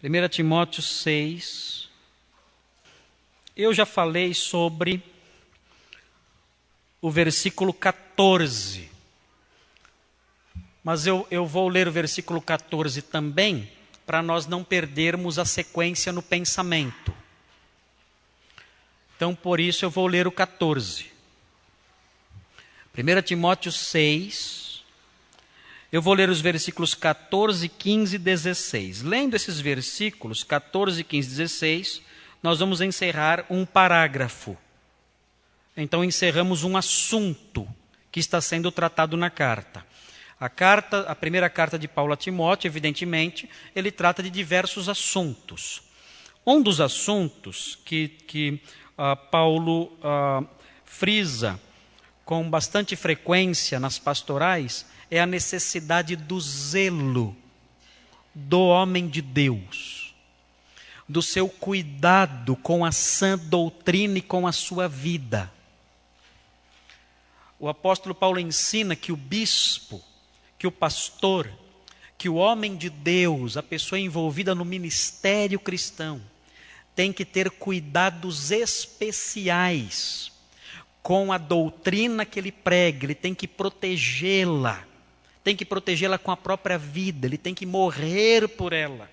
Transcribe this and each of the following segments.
1 Timóteo 6. Eu já falei sobre o versículo 14. Mas eu vou ler o versículo 14 também, para nós não perdermos a sequência no pensamento. Então, por isso, eu vou ler o 14. 1 Timóteo 6. Eu vou ler os versículos 14, 15 e 16. Lendo esses versículos, 14, 15 e 16, nós vamos encerrar um parágrafo. Então, encerramos um assunto que está sendo tratado na carta. A primeira carta de Paulo a Timóteo, evidentemente, ele trata de diversos assuntos. Um dos assuntos que Paulo frisa com bastante frequência nas pastorais é a necessidade do zelo do homem de Deus, do seu cuidado com a sã doutrina e com a sua vida. O apóstolo Paulo ensina que o bispo, que o pastor, que o homem de Deus, a pessoa envolvida no ministério cristão, tem que ter cuidados especiais com a doutrina que ele prega, ele tem que protegê-la. Tem que protegê-la com a própria vida, ele tem que morrer por ela.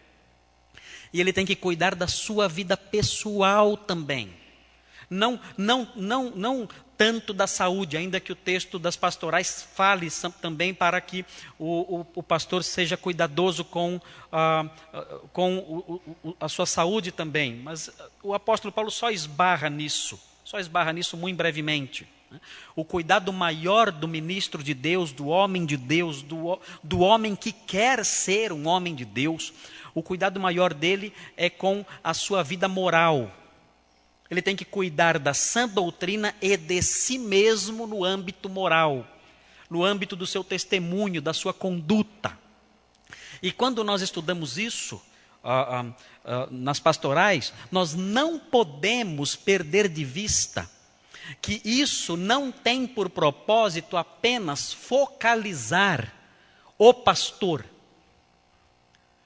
E ele tem que cuidar da sua vida pessoal também. Não tanto da saúde, ainda que o texto das pastorais fale também para que o pastor seja cuidadoso com a sua saúde também. Mas o apóstolo Paulo só esbarra nisso muito brevemente. O cuidado maior do ministro de Deus, do homem de Deus, do homem que quer ser um homem de Deus, o cuidado maior dele é com a sua vida moral. Ele tem que cuidar da sã doutrina e de si mesmo no âmbito moral, no âmbito do seu testemunho, da sua conduta. E quando nós estudamos isso nas pastorais, nós não podemos perder de vista que isso não tem por propósito apenas focalizar o pastor.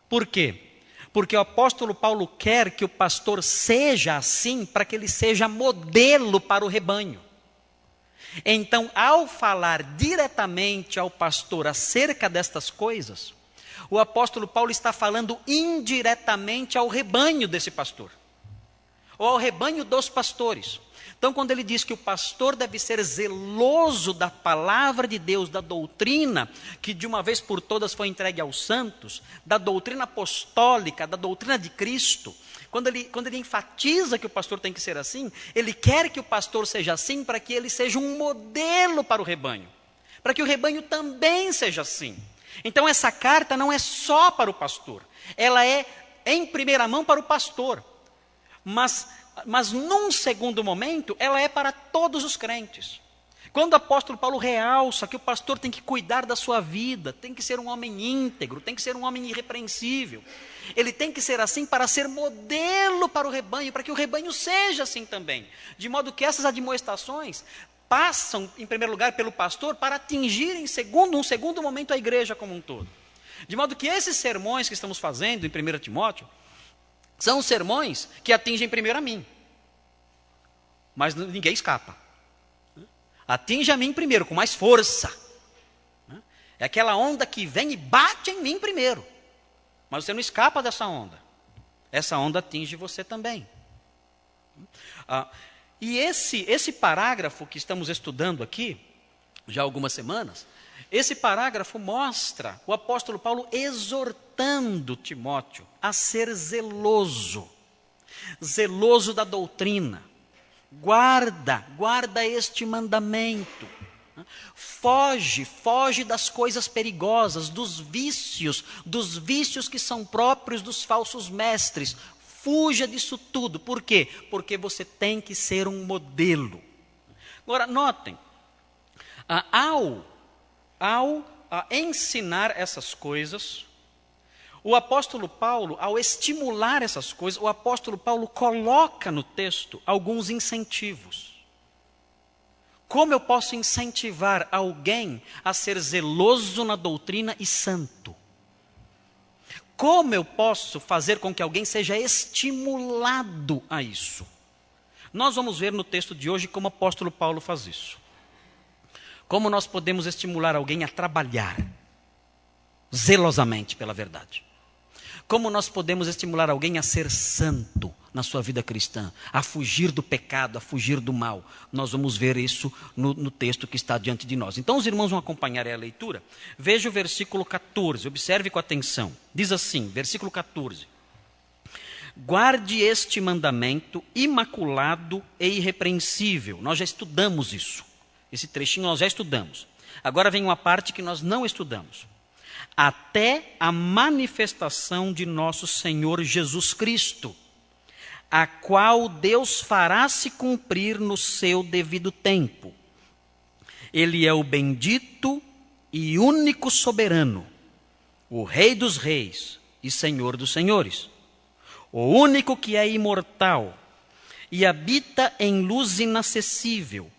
Por quê? Porque o apóstolo Paulo quer que o pastor seja assim, para que ele seja modelo para o rebanho. Então, ao falar diretamente ao pastor acerca destas coisas, o apóstolo Paulo está falando indiretamente ao rebanho desse pastor, ou ao rebanho dos pastores. Então, quando ele diz que o pastor deve ser zeloso da palavra de Deus, da doutrina, que de uma vez por todas foi entregue aos santos, da doutrina apostólica, da doutrina de Cristo, quando ele enfatiza que o pastor tem que ser assim, ele quer que o pastor seja assim para que ele seja um modelo para o rebanho, para que o rebanho também seja assim. Então, essa carta não é só para o pastor, ela é em primeira mão para o pastor, mas num segundo momento, ela é para todos os crentes. Quando o apóstolo Paulo realça que o pastor tem que cuidar da sua vida, tem que ser um homem íntegro, tem que ser um homem irrepreensível, ele tem que ser assim para ser modelo para o rebanho, para que o rebanho seja assim também. De modo que essas admoestações passam, em primeiro lugar, pelo pastor para atingir em um segundo momento a igreja como um todo. De modo que esses sermões que estamos fazendo em 1 Timóteo, são sermões que atingem primeiro a mim, mas ninguém escapa. Atinge a mim primeiro, com mais força. É aquela onda que vem e bate em mim primeiro, mas você não escapa dessa onda. Essa onda atinge você também. E esse parágrafo que estamos estudando aqui, já há algumas semanas, esse parágrafo mostra o apóstolo Paulo exortando Timóteo a ser zeloso da doutrina. Guarda este mandamento. Foge das coisas perigosas, dos vícios que são próprios dos falsos mestres. Fuja disso tudo. Por quê? Porque você tem que ser um modelo. Agora, notem, ao ensinar essas coisas, o apóstolo Paulo, ao estimular essas coisas, o apóstolo Paulo coloca no texto alguns incentivos. Como eu posso incentivar alguém a ser zeloso na doutrina e santo? Como eu posso fazer com que alguém seja estimulado a isso? Nós vamos ver no texto de hoje como o apóstolo Paulo faz isso. Como nós podemos estimular alguém a trabalhar zelosamente pela verdade. Como nós podemos estimular alguém a ser santo na sua vida cristã, a fugir do pecado, a fugir do mal. Nós vamos ver isso no texto que está diante de nós. Então os irmãos vão acompanhar a leitura. Veja o versículo 14, observe com atenção. Diz assim, versículo 14. Guarde este mandamento imaculado e irrepreensível. Nós já estudamos isso. Esse trechinho nós já estudamos. Agora vem uma parte que nós não estudamos. Até a manifestação de nosso Senhor Jesus Cristo, a qual Deus fará se cumprir no seu devido tempo. Ele é o bendito e único soberano, o Rei dos reis e Senhor dos senhores, o único que é imortal e habita em luz inacessível,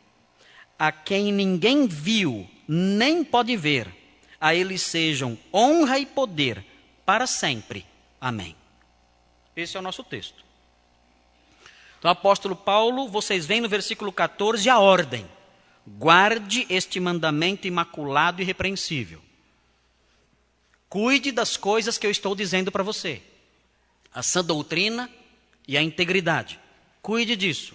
a quem ninguém viu nem pode ver. A ele sejam honra e poder para sempre. Amém. Esse é o nosso texto. Então, apóstolo Paulo, vocês veem no versículo 14 a ordem. Guarde este mandamento imaculado e irrepreensível. Cuide das coisas que eu estou dizendo para você. A sã doutrina e a integridade. Cuide disso.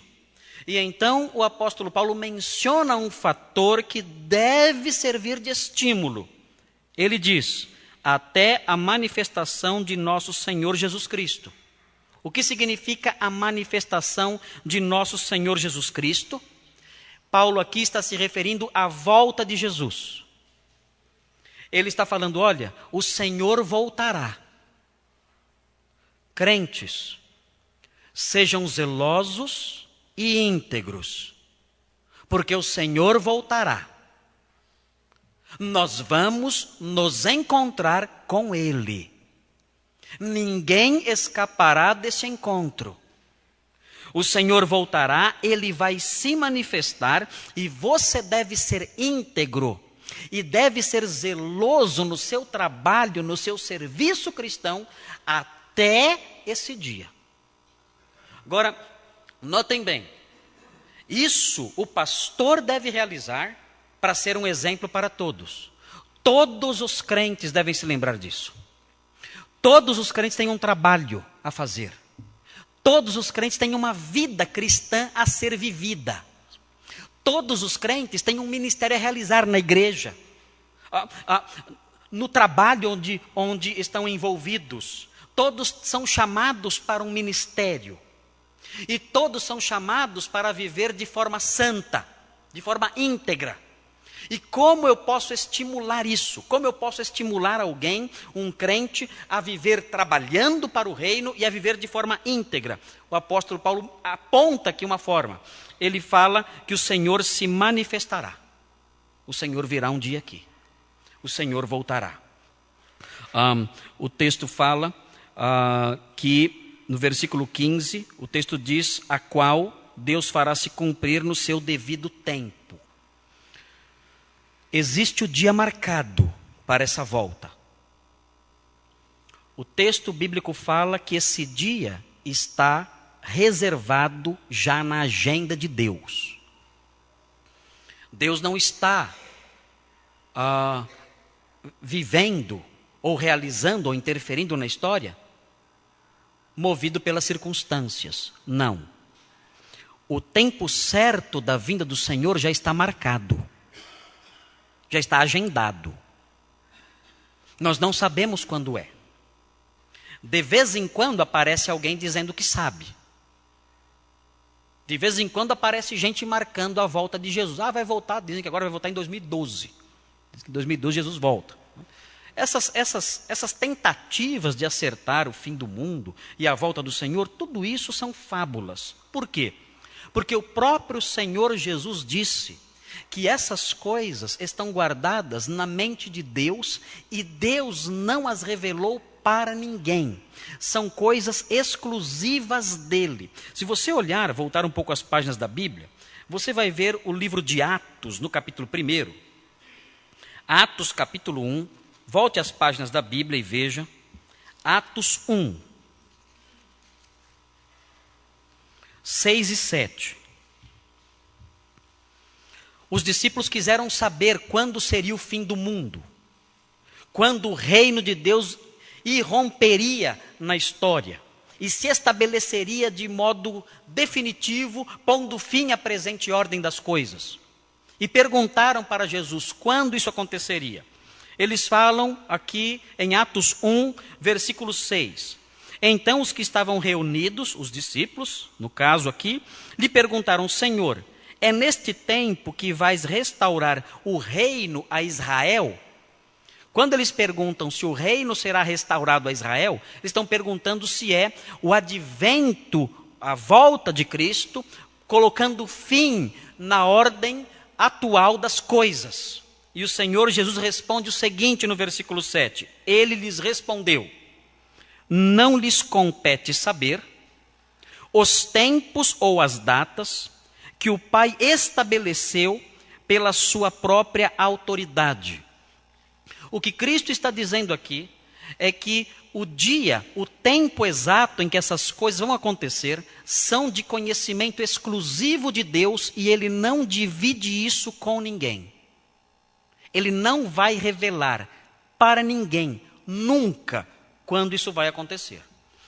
E então o apóstolo Paulo menciona um fator que deve servir de estímulo. Ele diz, até a manifestação de nosso Senhor Jesus Cristo. O que significa a manifestação de nosso Senhor Jesus Cristo? Paulo aqui está se referindo à volta de Jesus. Ele está falando, olha, o Senhor voltará. Crentes, sejam zelosos e íntegros, porque o Senhor voltará. Nós vamos nos encontrar com Ele. Ninguém escapará desse encontro. O Senhor voltará, Ele vai se manifestar e você deve ser íntegro e deve ser zeloso no seu trabalho, no seu serviço cristão até esse dia. Agora, notem bem, isso o pastor deve realizar para ser um exemplo para todos. Todos os crentes devem se lembrar disso. Todos os crentes têm um trabalho a fazer. Todos os crentes têm uma vida cristã a ser vivida. Todos os crentes têm um ministério a realizar na igreja. No trabalho onde estão envolvidos. Todos são chamados para um ministério. E todos são chamados para viver de forma santa, de forma íntegra. E como eu posso estimular isso? Como eu posso estimular alguém, um crente, a viver trabalhando para o reino e a viver de forma íntegra? O apóstolo Paulo aponta aqui uma forma. Ele fala que o Senhor se manifestará. O Senhor virá um dia aqui. O Senhor voltará. O texto fala que no versículo 15, o texto diz, a qual Deus fará se cumprir no seu devido tempo. Existe o dia marcado para essa volta. O texto bíblico fala que esse dia está reservado já na agenda de Deus. Deus não está vivendo ou realizando ou interferindo na história movido pelas circunstâncias. Não. O tempo certo da vinda do Senhor já está marcado. Já está agendado. Nós não sabemos quando é. De vez em quando aparece alguém dizendo que sabe. De vez em quando aparece gente marcando a volta de Jesus. Vai voltar, dizem que agora vai voltar em 2012. Dizem que em 2012 Jesus volta. Essas tentativas de acertar o fim do mundo e a volta do Senhor, tudo isso são fábulas. Por quê? Porque o próprio Senhor Jesus disse que essas coisas estão guardadas na mente de Deus e Deus não as revelou para ninguém. São coisas exclusivas dele. Se você olhar, voltar um pouco às páginas da Bíblia, você vai ver o livro de Atos, no capítulo 1. Atos, capítulo 1. Volte às páginas da Bíblia e veja. Atos 1, 6 e 7. Os discípulos quiseram saber quando seria o fim do mundo, quando o reino de Deus irromperia na história e se estabeleceria de modo definitivo, pondo fim à presente ordem das coisas. E perguntaram para Jesus quando isso aconteceria. Eles falam aqui em Atos 1, versículo 6. Então os que estavam reunidos, os discípulos, no caso aqui, lhe perguntaram: Senhor, é neste tempo que vais restaurar o reino a Israel? Quando eles perguntam se o reino será restaurado a Israel, eles estão perguntando se é o advento, a volta de Cristo, colocando fim na ordem atual das coisas. E o Senhor Jesus responde o seguinte no versículo 7. Ele lhes respondeu: não lhes compete saber os tempos ou as datas que o Pai estabeleceu pela sua própria autoridade. O que Cristo está dizendo aqui é que o dia, o tempo exato em que essas coisas vão acontecer são de conhecimento exclusivo de Deus e Ele não divide isso com ninguém. Ele não vai revelar para ninguém, nunca, quando isso vai acontecer.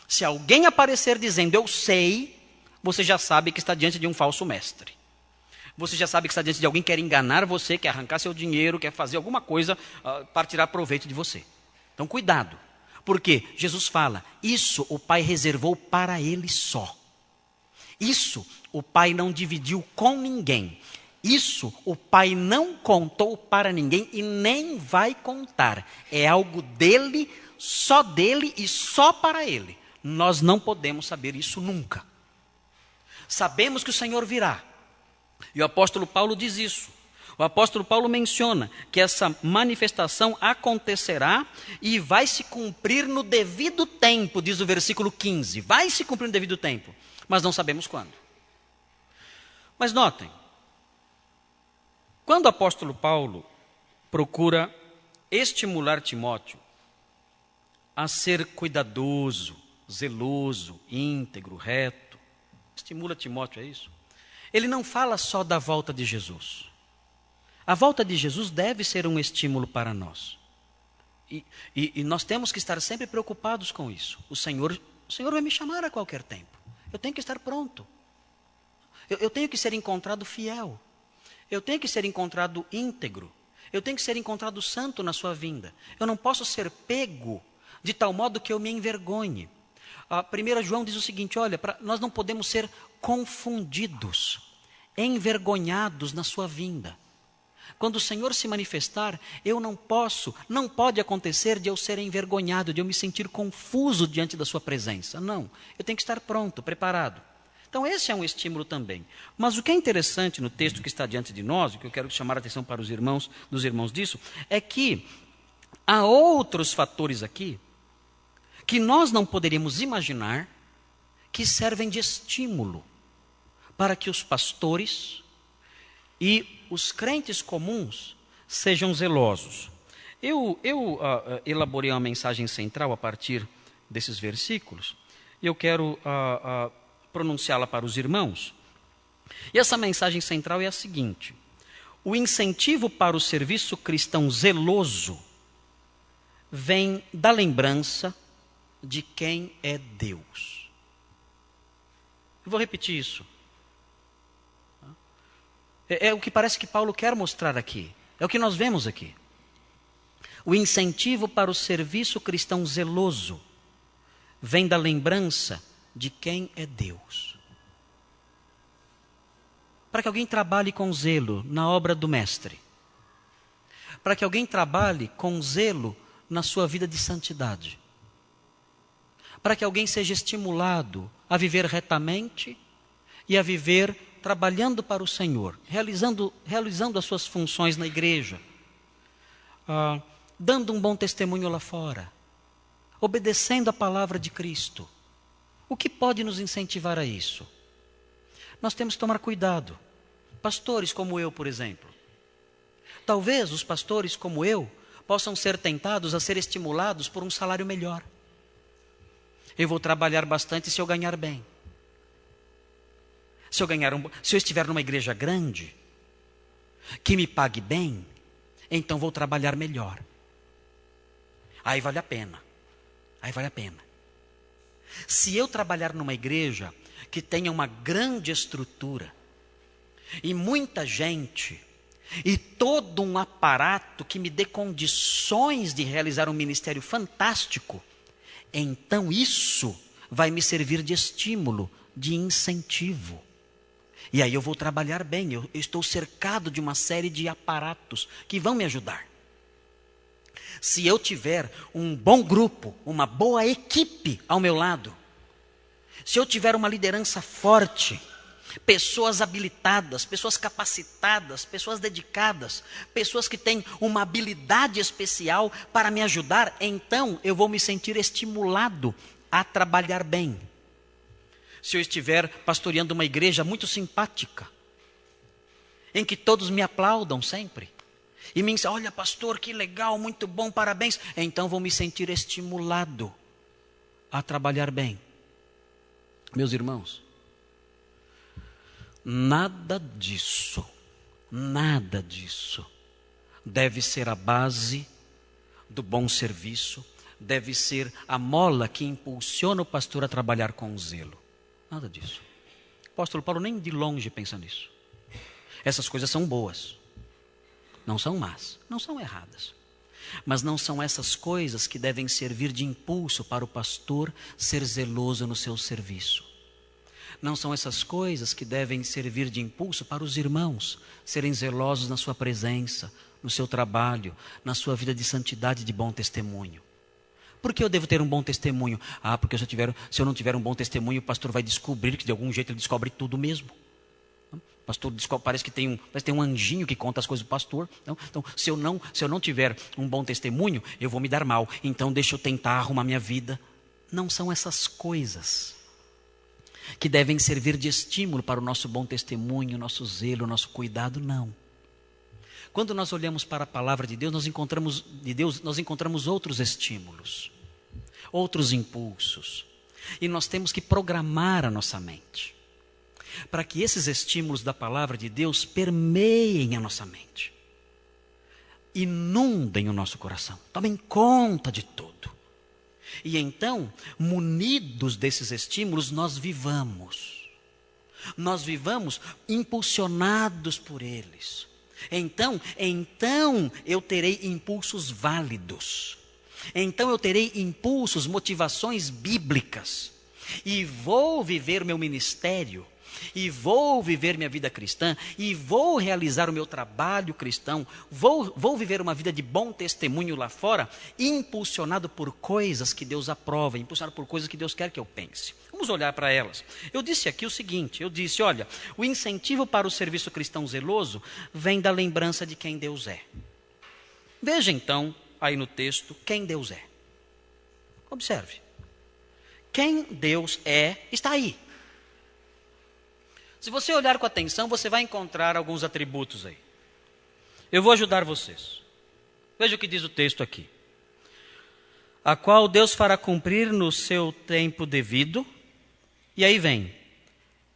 Se alguém aparecer dizendo eu sei, você já sabe que está diante de um falso mestre. Você já sabe que está diante de alguém que quer enganar você, quer arrancar seu dinheiro, quer fazer alguma coisa para tirar proveito de você. Então cuidado, porque Jesus fala, isso o Pai reservou para Ele só. Isso o Pai não dividiu com ninguém. Isso o Pai não contou para ninguém e nem vai contar. É algo dele, só dele e só para Ele. Nós não podemos saber isso nunca. Sabemos que o Senhor virá. E o apóstolo Paulo diz isso. O apóstolo Paulo menciona que essa manifestação acontecerá e vai se cumprir no devido tempo, diz o versículo 15. Vai se cumprir no devido tempo, mas não sabemos quando. Mas notem, quando o apóstolo Paulo procura estimular Timóteo a ser cuidadoso, zeloso, íntegro, reto, estimula Timóteo a isso. Ele não fala só da volta de Jesus. A volta de Jesus deve ser um estímulo para nós. E nós temos que estar sempre preocupados com isso. O Senhor vai me chamar a qualquer tempo. Eu tenho que estar pronto. Eu tenho que ser encontrado fiel. Eu tenho que ser encontrado íntegro. Eu tenho que ser encontrado santo na sua vinda. Eu não posso ser pego de tal modo que eu me envergonhe. A 1 João diz o seguinte, olha, nós não podemos ser confundidos, envergonhados na sua vinda. Quando o Senhor se manifestar, não pode acontecer de eu ser envergonhado, de eu me sentir confuso diante da sua presença. Não, eu tenho que estar pronto, preparado. Então esse é um estímulo também. Mas o que é interessante no texto que está diante de nós, o que eu quero chamar a atenção para os irmãos, dos irmãos disso, é que há outros fatores aqui que nós não poderíamos imaginar que servem de estímulo para que os pastores e os crentes comuns sejam zelosos. Eu elaborei uma mensagem central a partir desses versículos e eu quero pronunciá-la para os irmãos. E essa mensagem central é a seguinte: o incentivo para o serviço cristão zeloso vem da lembrança de quem é Deus. Eu vou repetir isso. É o que parece que Paulo quer mostrar aqui. É o que nós vemos aqui. O incentivo para o serviço cristão zeloso vem da lembrança de quem é Deus. Para que alguém trabalhe com zelo na obra do Mestre. Para que alguém trabalhe com zelo na sua vida de santidade. Para que alguém seja estimulado a viver retamente e a viver trabalhando para o Senhor, realizando as suas funções na igreja, dando um bom testemunho lá fora, obedecendo a palavra de Cristo. O que pode nos incentivar a isso? Nós temos que tomar cuidado. Pastores como eu, por exemplo. Talvez os pastores como eu possam ser tentados a ser estimulados por um salário melhor. Eu vou trabalhar bastante se eu ganhar bem. Se eu estiver numa igreja grande, que me pague bem, então vou trabalhar melhor. Aí vale a pena. Aí vale a pena. Se eu trabalhar numa igreja que tenha uma grande estrutura, e muita gente, e todo um aparato que me dê condições de realizar um ministério fantástico, então isso vai me servir de estímulo, de incentivo. E aí eu vou trabalhar bem, eu estou cercado de uma série de aparatos que vão me ajudar. Se eu tiver um bom grupo, uma boa equipe ao meu lado, se eu tiver uma liderança forte, pessoas habilitadas, pessoas capacitadas, pessoas dedicadas, pessoas que têm uma habilidade especial para me ajudar, então eu vou me sentir estimulado a trabalhar bem. Se eu estiver pastoreando uma igreja muito simpática, em que todos me aplaudam sempre, e me dizem, olha pastor, que legal, muito bom, parabéns, então vou me sentir estimulado a trabalhar bem. Meus irmãos, nada disso deve ser a base do bom serviço, deve ser a mola que impulsiona o pastor a trabalhar com zelo. Nada disso. O apóstolo Paulo nem de longe pensa nisso. Essas coisas são boas, não são más, não são erradas. Mas não são essas coisas que devem servir de impulso para o pastor ser zeloso no seu serviço. Não são essas coisas que devem servir de impulso para os irmãos serem zelosos na sua presença, no seu trabalho, na sua vida de santidade e de bom testemunho. Por que eu devo ter um bom testemunho? Porque se eu não tiver um bom testemunho, o pastor vai descobrir que de algum jeito ele descobre tudo mesmo. O pastor parece que tem um anjinho que conta as coisas do pastor. Então, se eu não tiver um bom testemunho, eu vou me dar mal. Então, deixa eu tentar arrumar minha vida. Não são essas coisas que devem servir de estímulo para o nosso bom testemunho, nosso zelo, nosso cuidado, não. Quando nós olhamos para a palavra de Deus, nós encontramos outros estímulos, outros impulsos. E nós temos que programar a nossa mente, para que esses estímulos da palavra de Deus permeiem a nossa mente, inundem o nosso coração, tomem conta de tudo. E então, munidos desses estímulos, nós vivamos impulsionados por eles. Então eu terei impulsos válidos. Então eu terei impulsos, motivações bíblicas. E vou viver meu ministério, e vou viver minha vida cristã, e vou realizar o meu trabalho cristão, vou viver uma vida de bom testemunho lá fora, impulsionado por coisas que Deus aprova, impulsionado por coisas que Deus quer que eu pense. Vamos olhar para elas. Eu disse aqui o seguinte, olha, o incentivo para o serviço cristão zeloso vem da lembrança de quem Deus é. Veja então, aí no texto, quem Deus é. Observe. Quem Deus é, está aí. Se você olhar com atenção, você vai encontrar alguns atributos aí. Eu vou ajudar vocês. Veja o que diz o texto aqui. A qual Deus fará cumprir no seu tempo devido. E aí vem.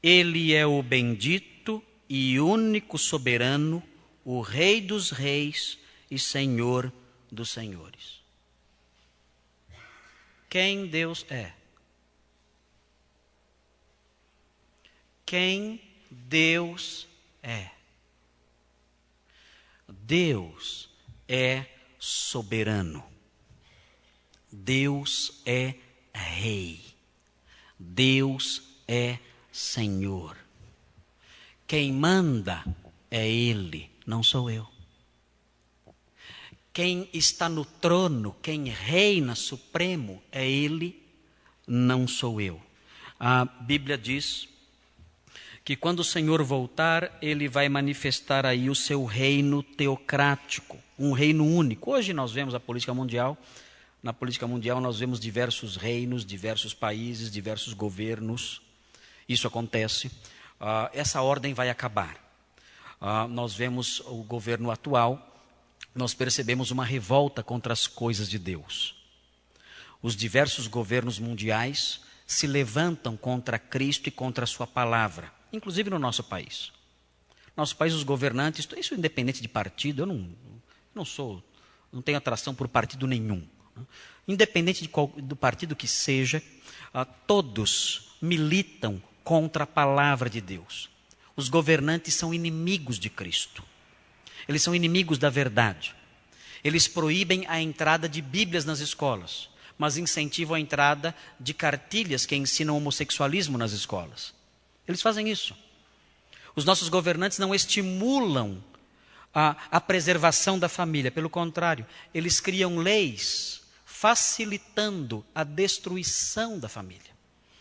Ele é o bendito e único soberano, o Rei dos reis e Senhor dos senhores. Quem Deus é? Quem Deus é? Deus é soberano. Deus é rei. Deus é Senhor. Quem manda é Ele, não sou eu. Quem está no trono, quem reina supremo é Ele, não sou eu. A Bíblia diz que quando o Senhor voltar, Ele vai manifestar aí o seu reino teocrático, um reino único. Hoje nós vemos a política mundial. Na política mundial nós vemos diversos reinos, diversos países, diversos governos. Isso acontece. Essa ordem vai acabar. Nós vemos o governo atual, nós percebemos uma revolta contra as coisas de Deus. os diversos governos mundiais se levantam contra Cristo e contra a sua palavra, inclusive no nosso país. Nosso país, os governantes, isso independente de partido, eu não tenho atração por partido nenhum. Independente do partido que seja, todos militam contra a palavra de Deus. Os governantes são inimigos de Cristo. Eles são inimigos da verdade. Eles proíbem a entrada de Bíblias nas escolas, mas incentivam a entrada de cartilhas que ensinam homossexualismo nas escolas. Eles fazem isso. Os nossos governantes não estimulam a preservação da família. Pelo contrário, eles criam leis facilitando a destruição da família.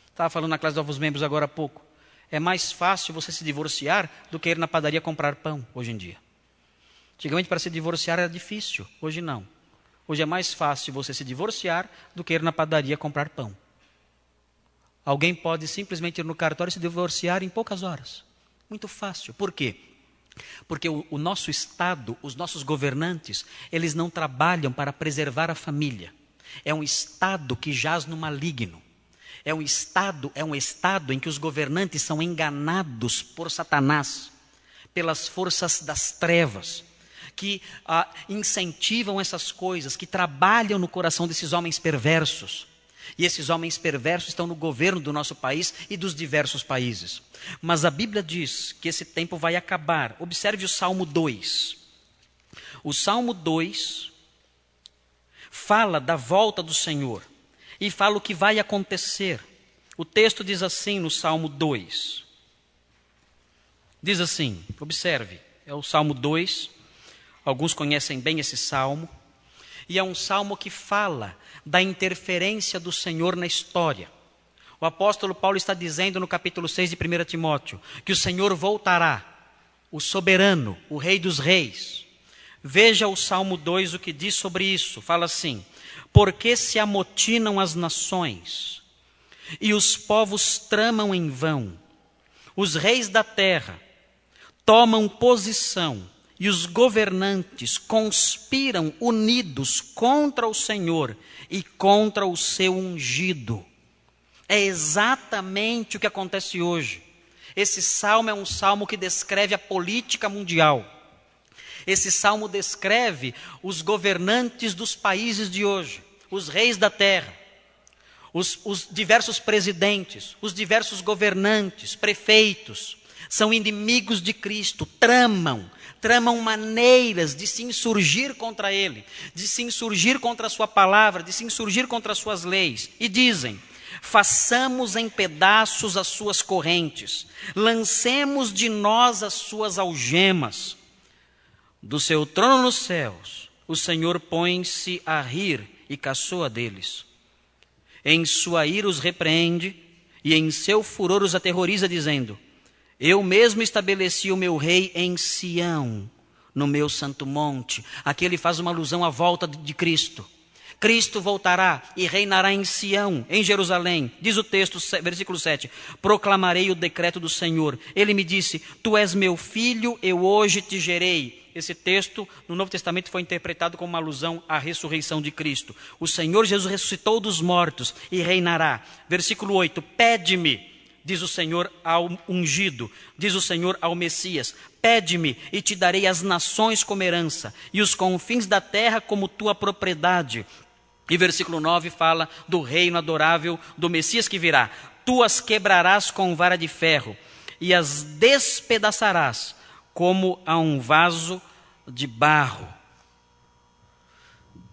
Estava falando na classe de novos membros agora há pouco. É mais fácil você se divorciar do que ir na padaria comprar pão, hoje em dia. Antigamente, para se divorciar era difícil, hoje não. Hoje é mais fácil você se divorciar do que ir na padaria comprar pão. Alguém pode simplesmente ir no cartório e se divorciar em poucas horas. Muito fácil. Por quê? Porque o nosso Estado, os nossos governantes, eles não trabalham para preservar a família. É um Estado que jaz no maligno. É um Estado em que os governantes são enganados por Satanás, pelas forças das trevas, que incentivam essas coisas, que trabalham no coração desses homens perversos. E esses homens perversos estão no governo do nosso país e dos diversos países. Mas a Bíblia diz que esse tempo vai acabar. Observe o Salmo 2. O Salmo 2 fala da volta do Senhor e fala o que vai acontecer. O texto diz assim no Salmo 2. Diz assim, observe, é o Salmo 2. Alguns conhecem bem esse salmo. E é um salmo que fala da interferência do Senhor na história. O apóstolo Paulo está dizendo no capítulo 6 de 1 Timóteo que o Senhor voltará, o soberano, o Rei dos Reis. Veja o Salmo 2 o que diz sobre isso. Fala assim: porque se amotinam as nações e os povos tramam em vão, os reis da terra tomam posição e os governantes conspiram unidos contra o Senhor e contra o seu ungido. É exatamente o que acontece hoje. Esse salmo é um salmo que descreve a política mundial. Esse salmo descreve os governantes dos países de hoje, os reis da terra, os diversos presidentes, os diversos governantes, prefeitos, são inimigos de Cristo, tramam maneiras de se insurgir contra Ele, de se insurgir contra a sua palavra, de se insurgir contra as suas leis. E dizem: façamos em pedaços as suas correntes, lancemos de nós as suas algemas. Do seu trono nos céus, o Senhor põe-se a rir e caçoa deles. Em sua ira os repreende e em seu furor os aterroriza, dizendo: eu mesmo estabeleci o meu rei em Sião, no meu santo monte. Aqui ele faz uma alusão à volta de Cristo. Cristo voltará e reinará em Sião, em Jerusalém. Diz o texto, versículo 7. Proclamarei o decreto do Senhor. Ele me disse: tu és meu filho, eu hoje te gerei. Esse texto no Novo Testamento foi interpretado como uma alusão à ressurreição de Cristo. O Senhor Jesus ressuscitou dos mortos e reinará. Versículo 8. Pede-me, diz o Senhor ao ungido, diz o Senhor ao Messias: pede-me e te darei as nações como herança e os confins da terra como tua propriedade. E versículo 9 fala do reino adorável do Messias que virá. Tu as quebrarás com vara de ferro e as despedaçarás como a um vaso de barro.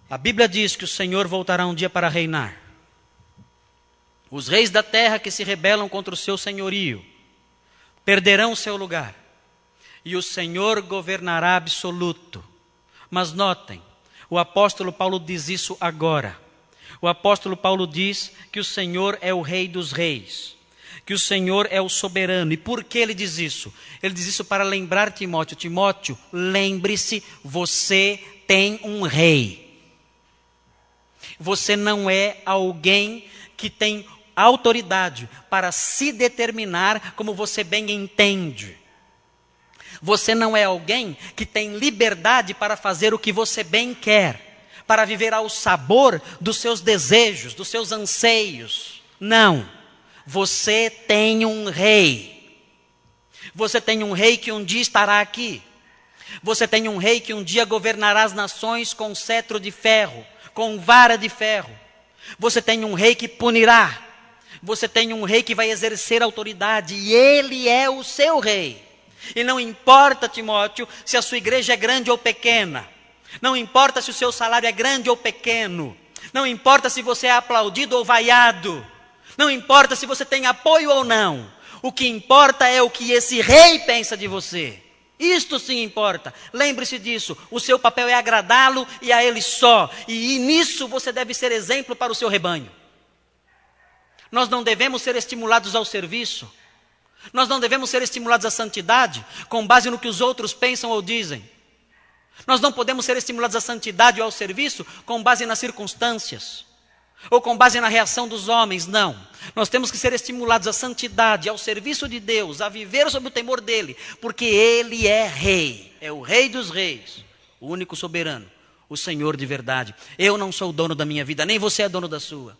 A Bíblia diz que o Senhor voltará um dia para reinar. Os reis da terra que se rebelam contra o seu senhorio perderão o seu lugar e o Senhor governará absoluto. Mas notem, o apóstolo Paulo diz isso agora. O apóstolo Paulo diz que o Senhor é o Rei dos Reis, que o Senhor é o soberano. E por que ele diz isso? Ele diz isso para lembrar Timóteo: Timóteo, lembre-se, você tem um rei. Você não é alguém que tem autoridade para se determinar como você bem entende. Você não é alguém que tem liberdade para fazer o que você bem quer. para viver ao sabor dos seus desejos, dos seus anseios. Não. Você tem um rei. Você tem um rei que um dia estará aqui. Você tem um rei que um dia governará as nações com cetro de ferro, com vara de ferro. Você tem um rei que punirá. Você tem um rei que vai exercer autoridade, e ele é o seu rei. E não importa, Timóteo, se a sua igreja é grande ou pequena. Não importa se o seu salário é grande ou pequeno. Não importa se você é aplaudido ou vaiado. Não importa se você tem apoio ou não. O que importa é o que esse rei pensa de você. Isto sim importa. Lembre-se disso. O seu papel é agradá-lo e a ele só. E nisso você deve ser exemplo para o seu rebanho. Nós não devemos ser estimulados ao serviço. Nós não devemos ser estimulados à santidade com base no que os outros pensam ou dizem. Nós não podemos ser estimulados à santidade ou ao serviço com base nas circunstâncias ou com base na reação dos homens. Não. Nós temos que ser estimulados à santidade, ao serviço de Deus, a viver sob o temor dele, porque ele é rei, é o rei dos reis, o único soberano, o Senhor de verdade. Eu não sou o dono da minha vida, nem você é dono da sua.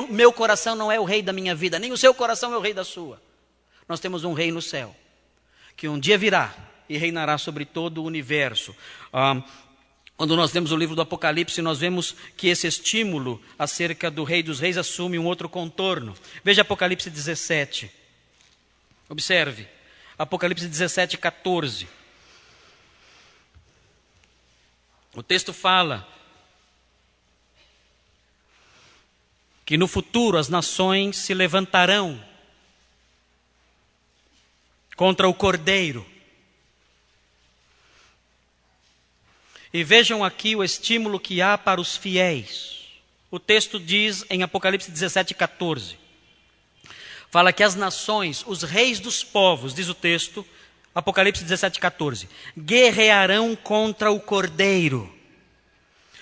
Meu coração não é o rei da minha vida, nem o seu coração é o rei da sua. Nós temos um rei no céu, que um dia virá e reinará sobre todo o universo. Quando nós lemos o livro do Apocalipse, nós vemos que esse estímulo acerca do Rei dos Reis assume um outro contorno. Veja Apocalipse 17. Observe. Apocalipse 17, 14. O texto fala que no futuro as nações se levantarão contra o Cordeiro. E vejam aqui o estímulo que há para os fiéis. O texto diz em Apocalipse 17, 14. Fala que as nações, os reis dos povos, diz o texto, Apocalipse 17, 14, guerrearão contra o Cordeiro.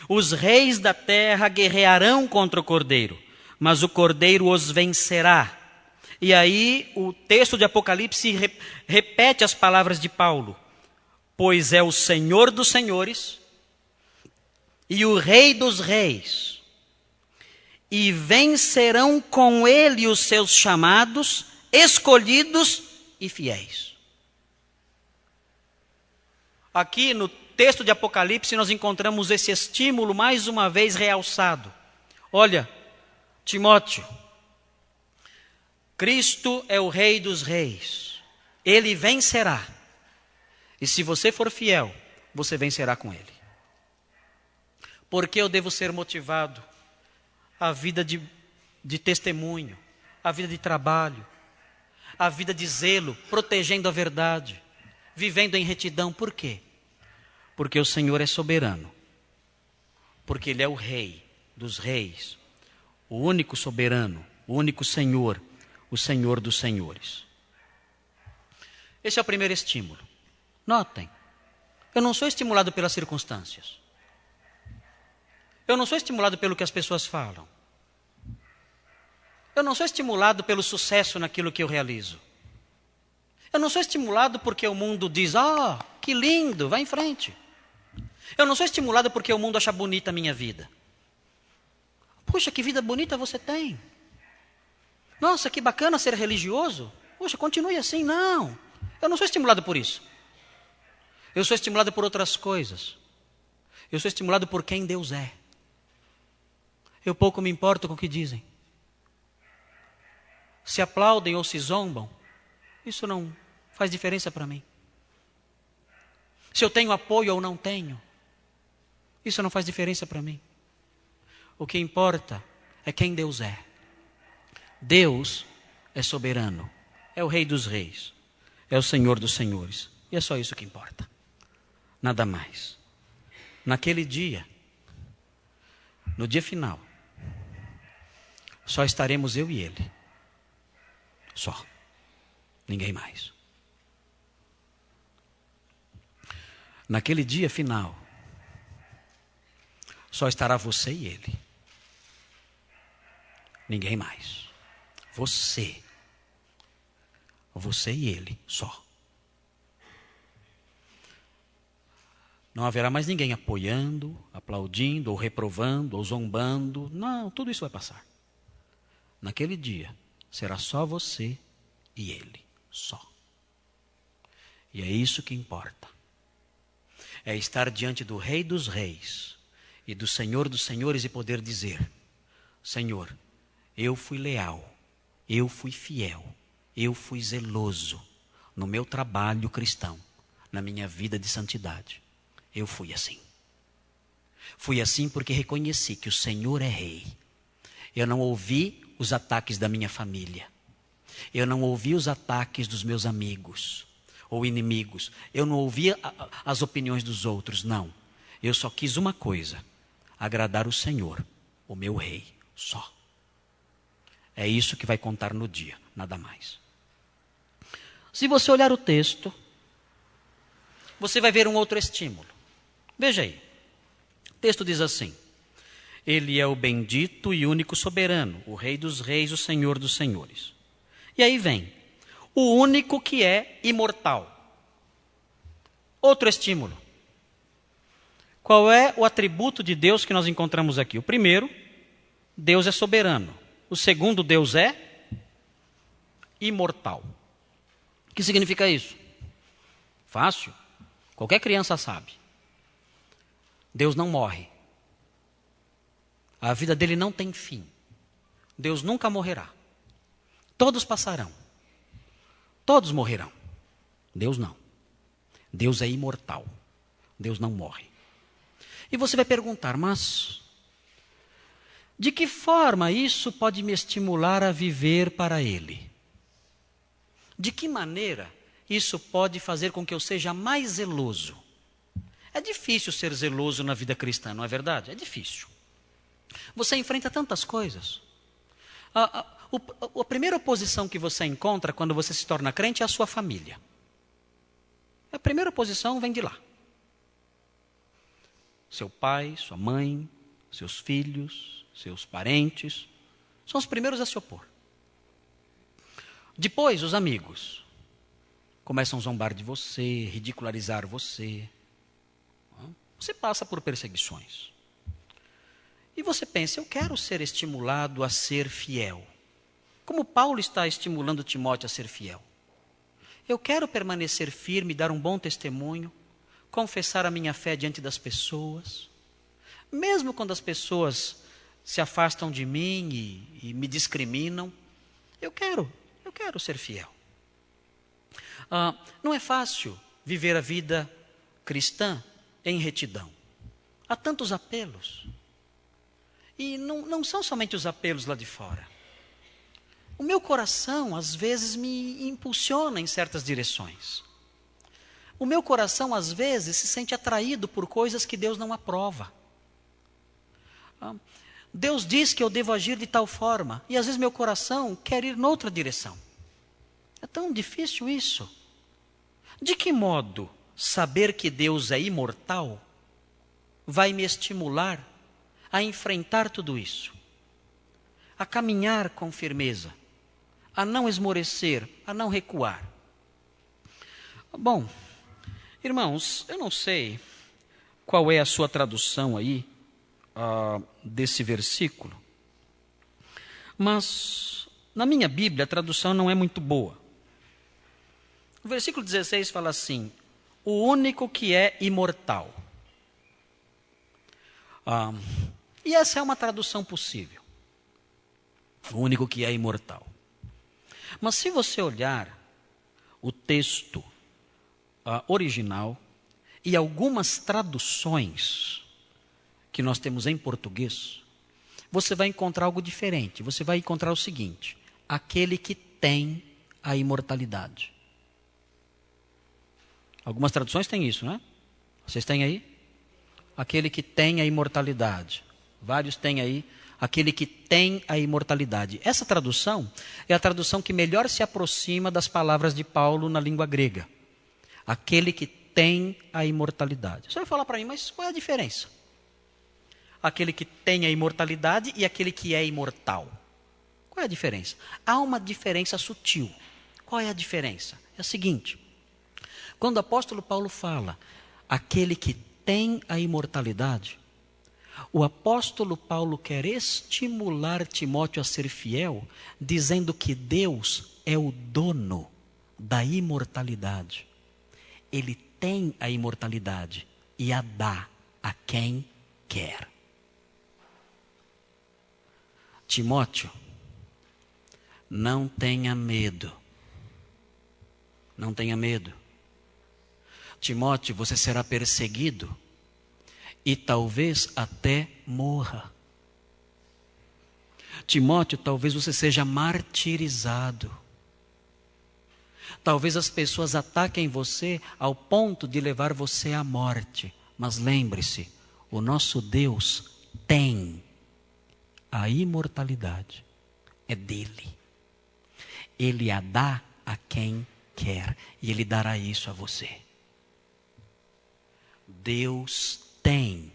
Os reis da terra guerrearão contra o Cordeiro, mas o Cordeiro os vencerá. E aí o texto de Apocalipse repete as palavras de Paulo. Pois é o Senhor dos senhores e o Rei dos reis, e vencerão com ele os seus chamados, escolhidos e fiéis. Aqui no texto de Apocalipse nós encontramos esse estímulo mais uma vez realçado. Olha, Timóteo, Cristo é o Rei dos reis, ele vencerá. E se você for fiel, você vencerá com ele. Por que eu devo ser motivado? A vida de testemunho, a vida de trabalho, a vida de zelo, protegendo a verdade, vivendo em retidão. Por quê? Porque o Senhor é soberano. Porque Ele é o Rei dos reis, o único soberano, o único Senhor, o Senhor dos senhores. Esse é o primeiro estímulo. Notem, eu não sou estimulado pelas circunstâncias. Eu não sou estimulado pelo que as pessoas falam. Eu não sou estimulado pelo sucesso naquilo que eu realizo. Eu não sou estimulado porque o mundo diz, que lindo, vai em frente. Eu não sou estimulado porque o mundo acha bonita a minha vida. Puxa, que vida bonita você tem. Nossa, que bacana ser religioso. Puxa, continue assim. Não, eu não sou estimulado por isso. Eu sou estimulado por outras coisas. Eu sou estimulado por quem Deus é. Eu pouco me importo com o que dizem. Se aplaudem ou se zombam, isso não faz diferença para mim. Se eu tenho apoio ou não tenho, isso não faz diferença para mim. O que importa é quem Deus é. Deus é soberano, é o Rei dos reis, é o Senhor dos senhores. E é só isso que importa. Nada mais. Naquele dia, no dia final, só estaremos eu e Ele. Só. Ninguém mais. Naquele dia final, só estará você e Ele. Ninguém mais. Você. Você e Ele, só. Não haverá mais ninguém apoiando, aplaudindo, ou reprovando, ou zombando. Não, tudo isso vai passar. Naquele dia, será só você e ele, só. E é isso que importa. É estar diante do Rei dos Reis e do Senhor dos Senhores e poder dizer: Senhor, eu fui leal, eu fui fiel, eu fui zeloso no meu trabalho cristão, na minha vida de santidade. Eu fui assim. Fui assim porque reconheci que o Senhor é Rei. Eu não ouvi os ataques da minha família. Eu não ouvi os ataques dos meus amigos ou inimigos. Eu não ouvi as opiniões dos outros, não. Eu só quis uma coisa: agradar o Senhor, o meu Rei, só. É isso que vai contar no dia, nada mais. Se você olhar o texto, você vai ver um outro estímulo. Veja aí. O texto diz assim: Ele é o bendito e único soberano, o Rei dos reis, o Senhor dos senhores. E aí vem: o único que é imortal. Outro estímulo. Qual é o atributo de Deus que nós encontramos aqui? O primeiro, Deus é soberano. O segundo, Deus é imortal. O que significa isso? Fácil. Qualquer criança sabe. Deus não morre. A vida dele não tem fim. Deus nunca morrerá. Todos passarão. Todos morrerão. Deus não. Deus é imortal. Deus não morre. E você vai perguntar: mas de que forma isso pode me estimular a viver para Ele? De que maneira isso pode fazer com que eu seja mais zeloso? É difícil ser zeloso na vida cristã, não é verdade? É difícil. Você enfrenta tantas coisas. A primeira oposição que você encontra quando você se torna crente é a sua família. A primeira oposição vem de lá. Seu pai, sua mãe, seus filhos, seus parentes, são os primeiros a se opor. Depois, os amigos começam a zombar de você, ridicularizar você. Você passa por perseguições. E você pensa: eu quero ser estimulado a ser fiel. Como Paulo está estimulando Timóteo a ser fiel. Eu quero permanecer firme, dar um bom testemunho, confessar a minha fé diante das pessoas. Mesmo quando as pessoas se afastam de mim e me discriminam, eu quero ser fiel. Não é fácil viver a vida cristã em retidão. Há tantos apelos. E não são somente os apelos lá de fora. O meu coração, às vezes, me impulsiona em certas direções. O meu coração, às vezes, se sente atraído por coisas que Deus não aprova. Deus diz que eu devo agir de tal forma, e às vezes meu coração quer ir noutra direção. É tão difícil isso. De que modo saber que Deus é imortal vai me estimular a enfrentar tudo isso? A caminhar com firmeza, a não esmorecer, a não recuar. Bom, irmãos, eu não sei qual é a sua tradução aí desse versículo, mas na minha Bíblia a tradução não é muito boa. O versículo 16 fala assim: o único que é imortal. E essa é uma tradução possível. O único que é imortal. Mas se você olhar o texto original e algumas traduções que nós temos em português, você vai encontrar algo diferente. Você vai encontrar o seguinte: aquele que tem a imortalidade. Algumas traduções têm isso, não é? Vocês têm aí? Aquele que tem a imortalidade. Vários têm aí, aquele que tem a imortalidade. Essa tradução é a tradução que melhor se aproxima das palavras de Paulo na língua grega. Aquele que tem a imortalidade. Você vai falar para mim: mas qual é a diferença? Aquele que tem a imortalidade e aquele que é imortal. Qual é a diferença? Há uma diferença sutil. Qual é a diferença? É a seguinte: quando o apóstolo Paulo fala aquele que tem a imortalidade. O apóstolo Paulo quer estimular Timóteo a ser fiel, dizendo que Deus é o dono da imortalidade. Ele tem a imortalidade e a dá a quem quer. Timóteo, não tenha medo. Não tenha medo. Timóteo, você será perseguido e talvez até morra. Timóteo, talvez você seja martirizado. Talvez as pessoas ataquem você ao ponto de levar você à morte. Mas lembre-se, o nosso Deus tem a imortalidade. É dele. Ele a dá a quem quer. E ele dará isso a você. Deus tem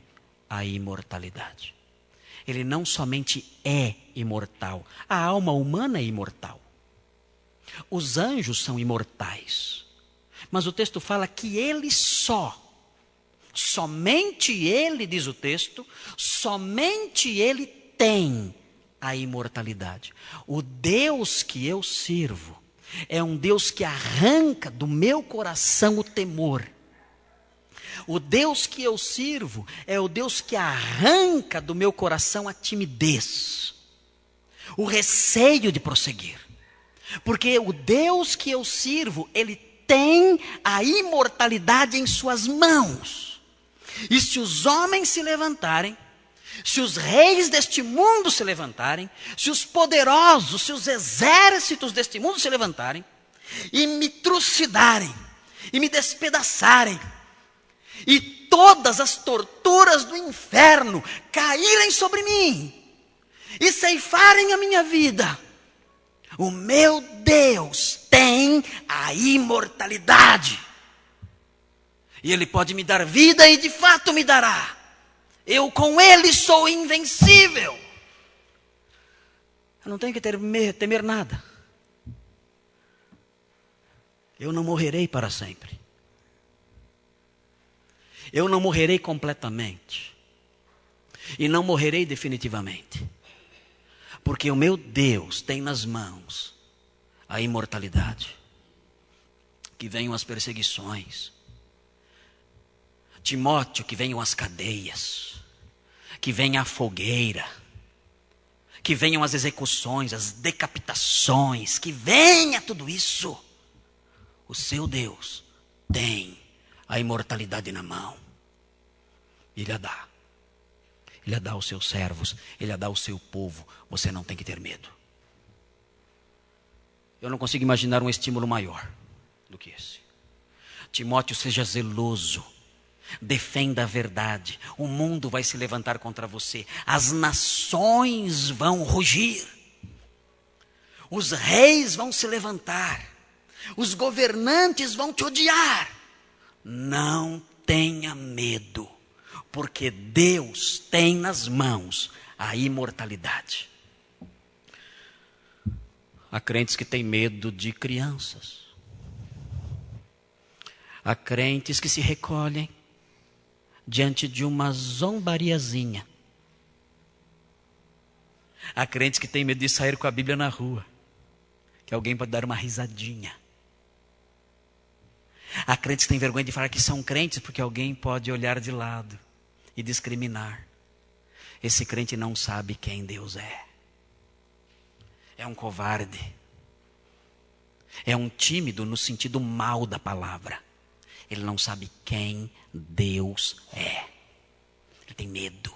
a imortalidade. Ele não somente é imortal. A alma humana é imortal. Os anjos são imortais. Mas o texto fala que ele somente ele, diz o texto, somente ele tem a imortalidade. O Deus que eu sirvo é um Deus que arranca do meu coração o temor. O Deus que eu sirvo é o Deus que arranca do meu coração a timidez, o receio de prosseguir. Porque o Deus que eu sirvo, ele tem a imortalidade em suas mãos. E se os homens se levantarem, se os reis deste mundo se levantarem, se os poderosos, se os exércitos deste mundo se levantarem, e me trucidarem, e me despedaçarem, e todas as torturas do inferno caírem sobre mim, e ceifarem a minha vida, o meu Deus tem a imortalidade. E Ele pode me dar vida e de fato me dará. Eu com Ele sou invencível. Eu não tenho que temer nada. Eu não morrerei para sempre. Eu não morrerei completamente. E não morrerei definitivamente. Porque o meu Deus tem nas mãos a imortalidade. Que venham as perseguições. Timóteo, que venham as cadeias. Que venha a fogueira. Que venham as execuções, as decapitações. Que venha tudo isso. O seu Deus tem a imortalidade na mão. Ele a dá. Ele a dá aos seus servos, ele a dá ao seu povo. Você não tem que ter medo. Eu não consigo imaginar um estímulo maior do que esse. Timóteo, seja zeloso. Defenda a verdade. O mundo vai se levantar contra você. As nações vão rugir. Os reis vão se levantar. Os governantes vão te odiar. Não tenha medo. Porque Deus tem nas mãos a imortalidade. Há crentes que têm medo de crianças. Há crentes que se recolhem diante de uma zombariazinha. Há crentes que têm medo de sair com a Bíblia na rua, que alguém pode dar uma risadinha. Há crentes que têm vergonha de falar que são crentes porque alguém pode olhar de lado e discriminar. Esse crente não sabe quem Deus é. É um covarde. É um tímido no sentido mal da palavra. Ele não sabe quem Deus é. Ele tem medo.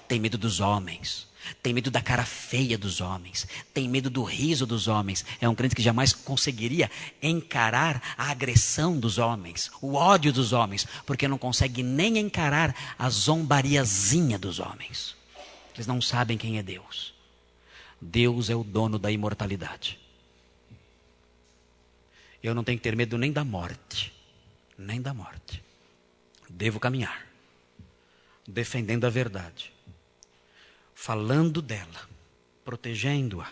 Tem medo dos homens. Tem medo da cara feia dos homens. Tem medo do riso dos homens. É um crente que jamais conseguiria encarar a agressão dos homens, o ódio dos homens, porque não consegue nem encarar a zombariazinha dos homens. Eles não sabem quem é Deus. Deus é o dono da imortalidade. Eu não tenho que ter medo nem da morte. Nem da morte. Devo caminhar defendendo a verdade, falando dela, protegendo-a,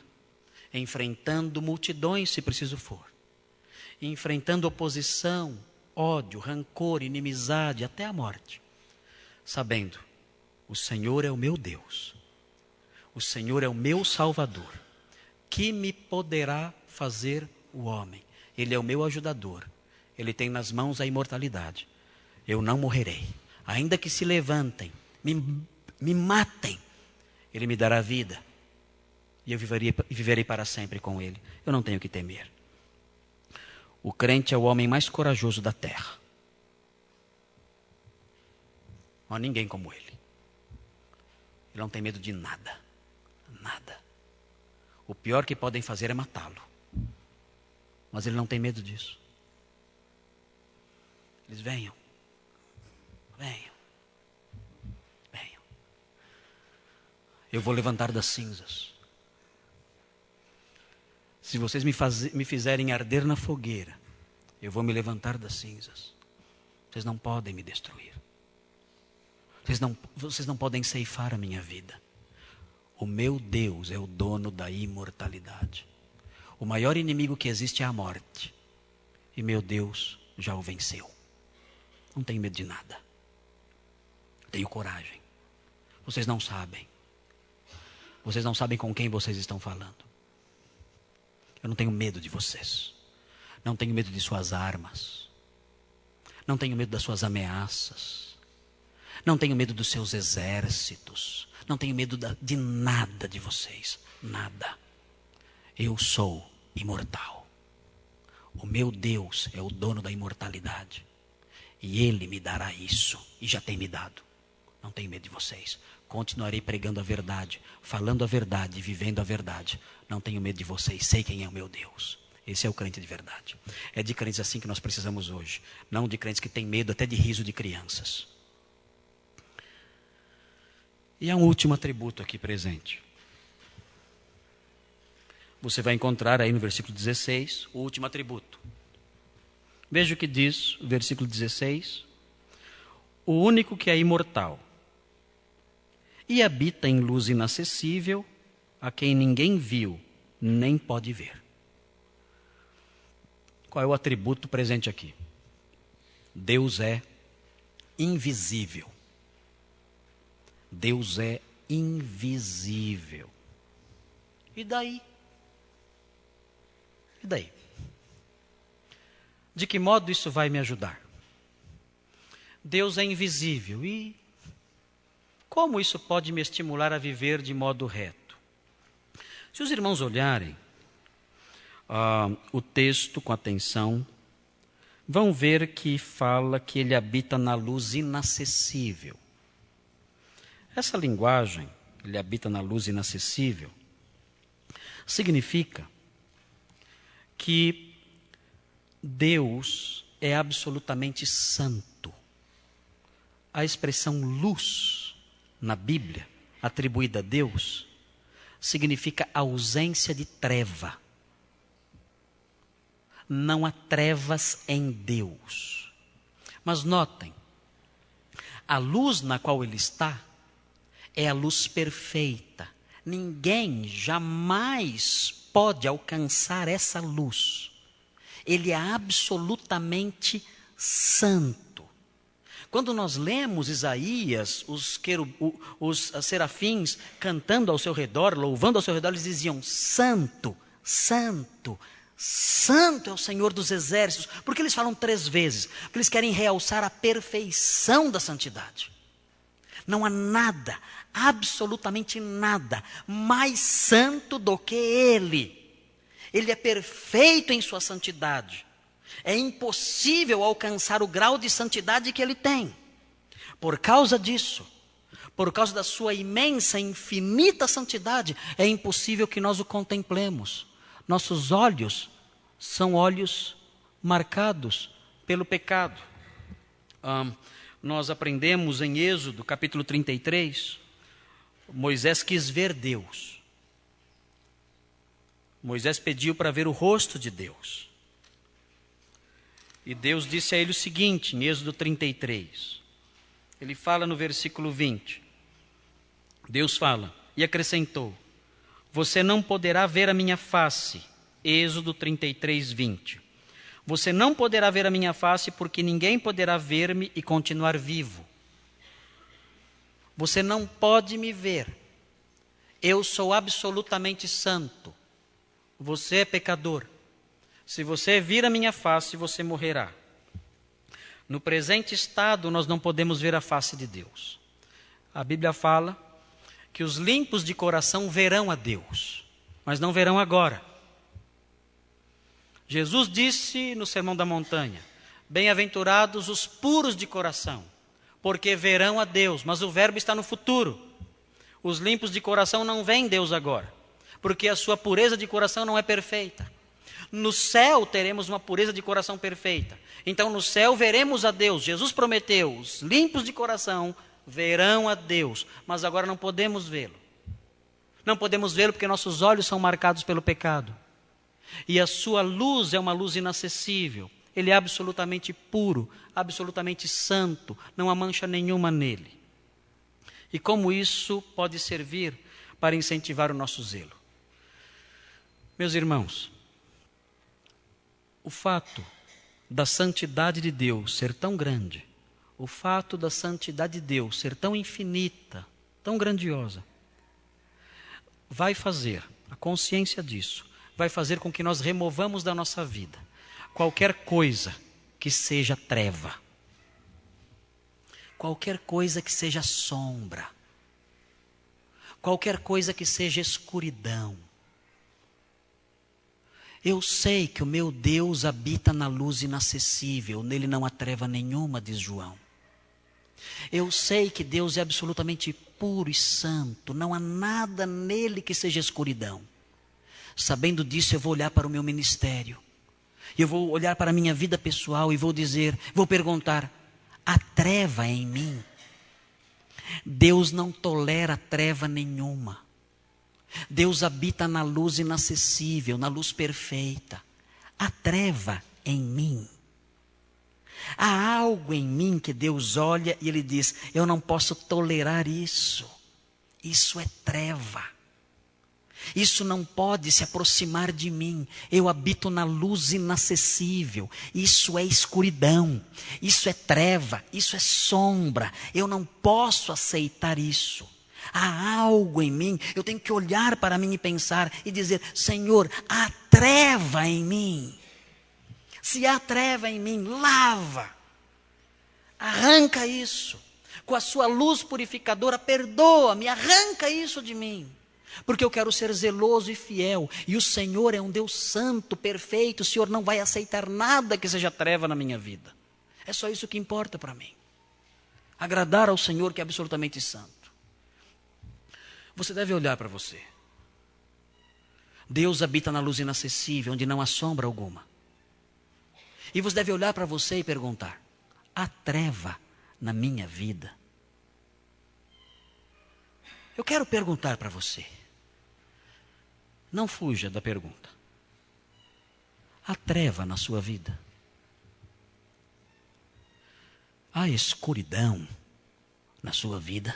enfrentando multidões se preciso for, enfrentando oposição, ódio, rancor, inimizade, até a morte, sabendo, o Senhor é o meu Deus, o Senhor é o meu Salvador. Que me poderá fazer o homem? Ele é o meu ajudador, Ele tem nas mãos a imortalidade. Eu não morrerei, ainda que se levantem, me matem, Ele me dará vida, e eu viverei para sempre com Ele. Eu não tenho que temer. O crente é o homem mais corajoso da terra. Não há ninguém como ele. Ele não tem medo de nada. Nada. O pior que podem fazer é matá-lo. Mas ele não tem medo disso. Eles venham. Venham. Venham. Eu vou levantar das cinzas. Se vocês me fizerem arder na fogueira, eu vou me levantar das cinzas. Vocês não podem me destruir. Vocês não podem ceifar a minha vida. O meu Deus é o dono da imortalidade. O maior inimigo que existe é a morte. E meu Deus já o venceu. Não tenho medo de nada. Tenho coragem. Vocês não sabem. Vocês não sabem com quem vocês estão falando. Eu não tenho medo de vocês. Não tenho medo de suas armas. Não tenho medo das suas ameaças. Não tenho medo dos seus exércitos. Não tenho medo de nada de vocês. Nada. Eu sou imortal. O meu Deus é o dono da imortalidade. E Ele me dará isso. E já tem me dado. Não tenho medo de vocês. Continuarei pregando a verdade, falando a verdade, vivendo a verdade. Não tenho medo de vocês, sei quem é o meu Deus. Esse é o crente de verdade. É de crentes assim que nós precisamos hoje. Não de crentes que têm medo até de riso de crianças. E há um último atributo aqui presente. Você vai encontrar aí no versículo 16 o último atributo. Veja o que diz o versículo 16. O único que é imortal e habita em luz inacessível, a quem ninguém viu, nem pode ver. Qual é o atributo presente aqui? Deus é invisível. Deus é invisível. E daí? E daí? De que modo isso vai me ajudar? Deus é invisível. E como isso pode me estimular a viver de modo reto? Se os irmãos olharem o texto com atenção, vão ver que fala que ele habita na luz inacessível. Essa linguagem, ele habita na luz inacessível, significa que Deus é absolutamente santo. A expressão luz na Bíblia, atribuída a Deus, significa ausência de treva. Não há trevas em Deus. Mas notem, a luz na qual Ele está é a luz perfeita. Ninguém jamais pode alcançar essa luz. Ele é absolutamente santo. Quando nós lemos Isaías, os serafins cantando ao seu redor, louvando ao seu redor, eles diziam: Santo, Santo, Santo é o Senhor dos exércitos. Por que eles falam 3 vezes? Porque eles querem realçar a perfeição da santidade. Não há nada, absolutamente nada, mais santo do que Ele. Ele é perfeito em sua santidade. É impossível alcançar o grau de santidade que Ele tem. Por causa disso, por causa da sua imensa, infinita santidade, é impossível que nós o contemplemos. Nossos olhos são olhos marcados pelo pecado. Nós aprendemos em Êxodo, capítulo 33, Moisés quis ver Deus. Moisés pediu para ver o rosto de Deus. E Deus disse a ele o seguinte, em Êxodo 33. Ele fala no versículo 20. Deus fala, e acrescentou: você não poderá ver a minha face. Êxodo 33, 20. Você não poderá ver a minha face, porque ninguém poderá ver-me e continuar vivo. Você não pode me ver. Eu sou absolutamente santo. Você é pecador. Se você vir a minha face, você morrerá. No presente estado, nós não podemos ver a face de Deus. A Bíblia fala que os limpos de coração verão a Deus, mas não verão agora. Jesus disse no Sermão da Montanha: bem-aventurados os puros de coração, porque verão a Deus. Mas o verbo está no futuro. Os limpos de coração não veem Deus agora, porque a sua pureza de coração não é perfeita. No céu teremos uma pureza de coração perfeita. Então no céu veremos a Deus. Jesus prometeu: os limpos de coração verão a Deus, mas agora não podemos vê-lo. Não podemos vê-lo porque nossos olhos são marcados pelo pecado. E a sua luz é uma luz inacessível. Ele é absolutamente puro, absolutamente santo, não há mancha nenhuma nele. E como isso pode servir para incentivar o nosso zelo? Meus irmãos, o fato da santidade de Deus ser tão grande, o fato da santidade de Deus ser tão infinita, tão grandiosa, vai fazer, a consciência disso, vai fazer com que nós removamos da nossa vida qualquer coisa que seja treva, qualquer coisa que seja sombra, qualquer coisa que seja escuridão. Eu sei que o meu Deus habita na luz inacessível, nele não há treva nenhuma, diz João. Eu sei que Deus é absolutamente puro e santo, não há nada nele que seja escuridão. Sabendo disso, eu vou olhar para o meu ministério, eu vou olhar para a minha vida pessoal e vou perguntar: há treva em mim? Deus não tolera treva nenhuma. Deus habita na luz inacessível, na luz perfeita. Há treva em mim. Há algo em mim que Deus olha e Ele diz: eu não posso tolerar isso. Isso é treva. Isso não pode se aproximar de mim. Eu habito na luz inacessível. Isso é escuridão. Isso é treva. Isso é sombra. Eu não posso aceitar isso. Há algo em mim. Eu tenho que olhar para mim e pensar e dizer: Senhor, há treva em mim. Se há treva em mim, lava. Arranca isso. Com a sua luz purificadora, perdoa-me, arranca isso de mim. Porque eu quero ser zeloso e fiel. E o Senhor é um Deus santo, perfeito. O Senhor não vai aceitar nada que seja treva na minha vida. É só isso que importa para mim. Agradar ao Senhor, que é absolutamente santo. Você deve olhar para você. Deus habita na luz inacessível, onde não há sombra alguma. E você deve olhar para você e perguntar: há treva na minha vida? Eu quero perguntar para você. Não fuja da pergunta. Há treva na sua vida? Há escuridão na sua vida?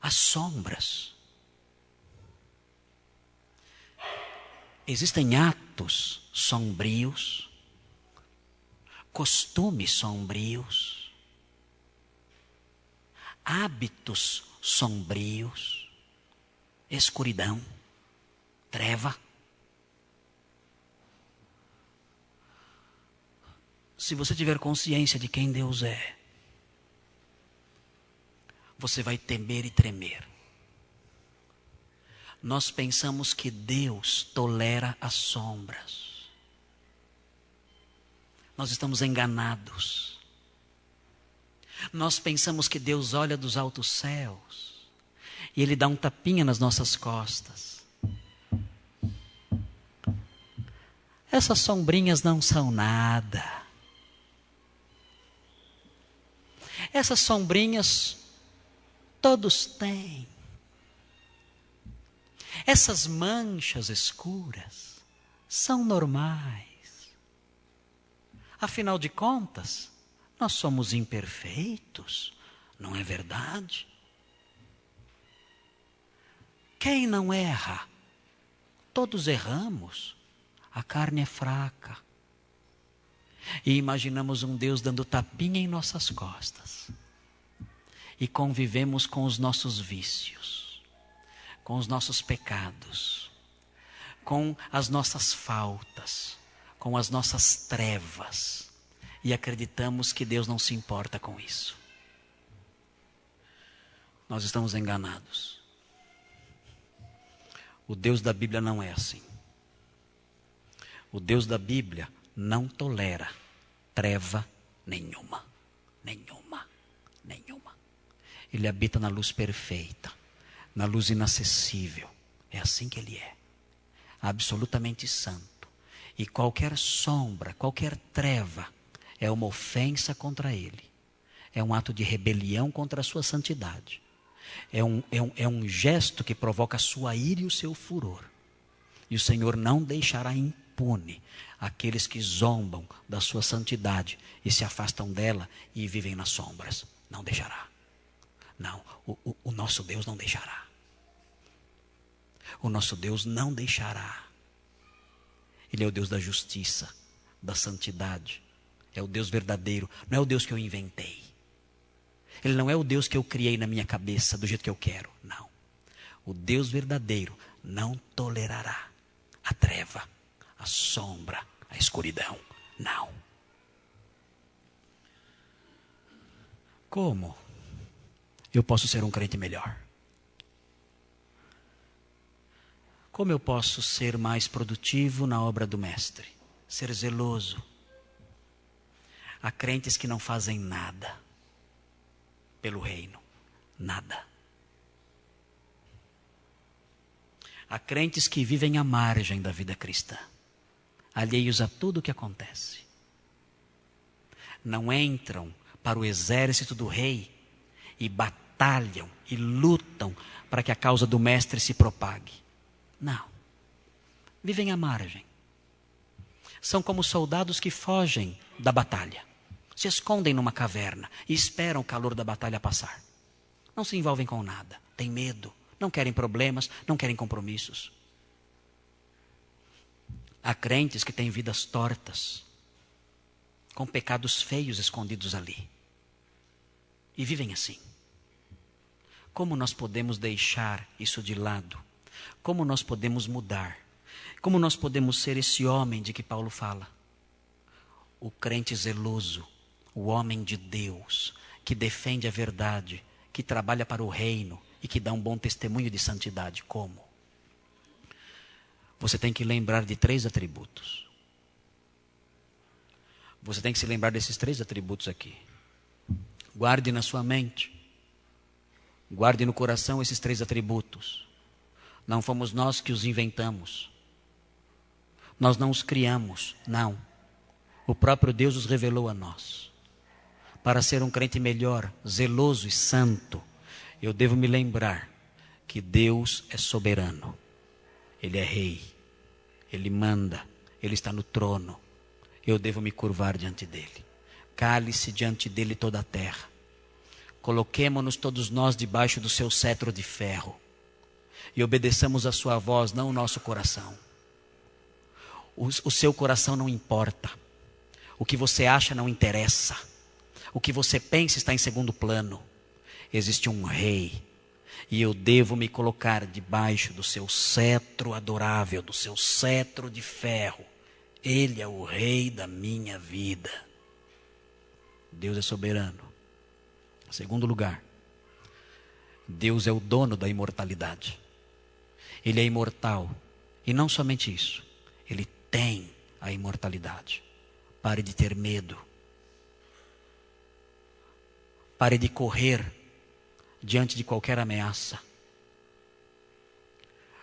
Há sombras? Existem atos sombrios, costumes sombrios, hábitos sombrios, escuridão, treva. Se você tiver consciência de quem Deus é, você vai temer e tremer. Nós pensamos que Deus tolera as sombras. Nós estamos enganados. Nós pensamos que Deus olha dos altos céus e Ele dá um tapinha nas nossas costas. Essas sombrinhas não são nada. Essas sombrinhas todos têm. Essas manchas escuras são normais. Afinal de contas, nós somos imperfeitos, não é verdade? Quem não erra? Todos erramos. A carne é fraca. E imaginamos um Deus dando tapinha em nossas costas. E convivemos com os nossos vícios, com os nossos pecados, com as nossas faltas, com as nossas trevas. E acreditamos que Deus não se importa com isso. Nós estamos enganados. O Deus da Bíblia não é assim. O Deus da Bíblia não tolera treva nenhuma. Nenhuma. Nenhuma. Ele habita na luz perfeita, na luz inacessível. É assim que Ele é. Absolutamente santo. E qualquer sombra, qualquer treva é uma ofensa contra Ele. É um ato de rebelião contra a sua santidade. É um gesto que provoca a sua ira e o seu furor. E o Senhor não deixará impune aqueles que zombam da sua santidade e se afastam dela e vivem nas sombras. Não deixará. Não, o nosso Deus não deixará. O nosso Deus não deixará. Ele é o Deus da justiça, da santidade. É o Deus verdadeiro, não é o Deus que eu inventei. Ele não é o Deus que eu criei na minha cabeça do jeito que eu quero. Não. O Deus verdadeiro não tolerará a treva, a sombra, a escuridão. Não. Como eu posso ser um crente melhor? Como eu posso ser mais produtivo na obra do Mestre? Ser zeloso. Há crentes que não fazem nada pelo reino. Nada. Há crentes que vivem à margem da vida cristã, alheios a tudo o que acontece. Não entram para o exército do rei e batalham e lutam para que a causa do Mestre se propague. Não. Vivem à margem. São como soldados que fogem da batalha. Se escondem numa caverna e esperam o calor da batalha passar. Não se envolvem com nada. Têm medo. Não querem problemas. Não querem compromissos. Há crentes que têm vidas tortas, com pecados feios escondidos ali. E vivem assim. Como nós podemos deixar isso de lado? Como nós podemos mudar? Como nós podemos ser esse homem de que Paulo fala? O crente zeloso, o homem de Deus, que defende a verdade, que trabalha para o reino e que dá um bom testemunho de santidade. Como? Você tem que lembrar de 3 atributos. Você tem que se lembrar desses 3 atributos aqui. Guarde na sua mente. Guarde no coração esses 3 atributos. Não fomos nós que os inventamos. Nós não os criamos, não. O próprio Deus os revelou a nós. Para ser um crente melhor, zeloso e santo, eu devo me lembrar que Deus é soberano. Ele é rei. Ele manda. Ele está no trono. Eu devo me curvar diante dele. Cale-se diante dele toda a terra. Coloquemo-nos todos nós debaixo do seu cetro de ferro. E obedeçamos a sua voz, não o nosso coração. O seu coração não importa. O que você acha não interessa. O que você pensa está em segundo plano. Existe um rei. E eu devo me colocar debaixo do seu cetro adorável, do seu cetro de ferro. Ele é o rei da minha vida. Deus é soberano. Segundo lugar, Deus é o dono da imortalidade. Ele é imortal. E não somente isso, ele tem a imortalidade. Pare de ter medo. Pare de correr diante de qualquer ameaça.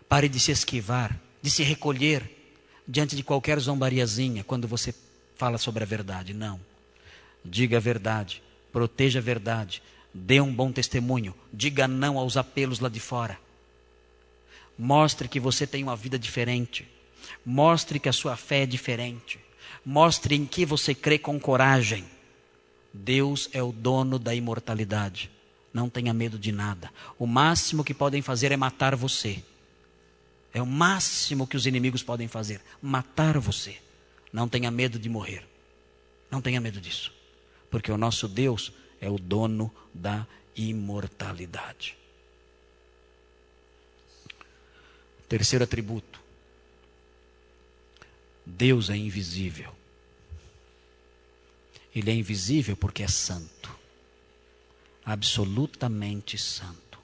Pare de se esquivar, de se recolher diante de qualquer zombariazinha quando você fala sobre a verdade. Não. Diga a verdade, proteja a verdade, dê um bom testemunho, diga não aos apelos lá de fora. Mostre que você tem uma vida diferente. Mostre que a sua fé é diferente. Mostre em que você crê com coragem. Deus é o dono da imortalidade. Não tenha medo de nada. O máximo que podem fazer é matar você. É o máximo que os inimigos podem fazer. Matar você. Não tenha medo de morrer. Não tenha medo disso, porque o nosso Deus é o dono da imortalidade. Terceiro atributo: Deus é invisível. Ele é invisível porque é santo, absolutamente santo.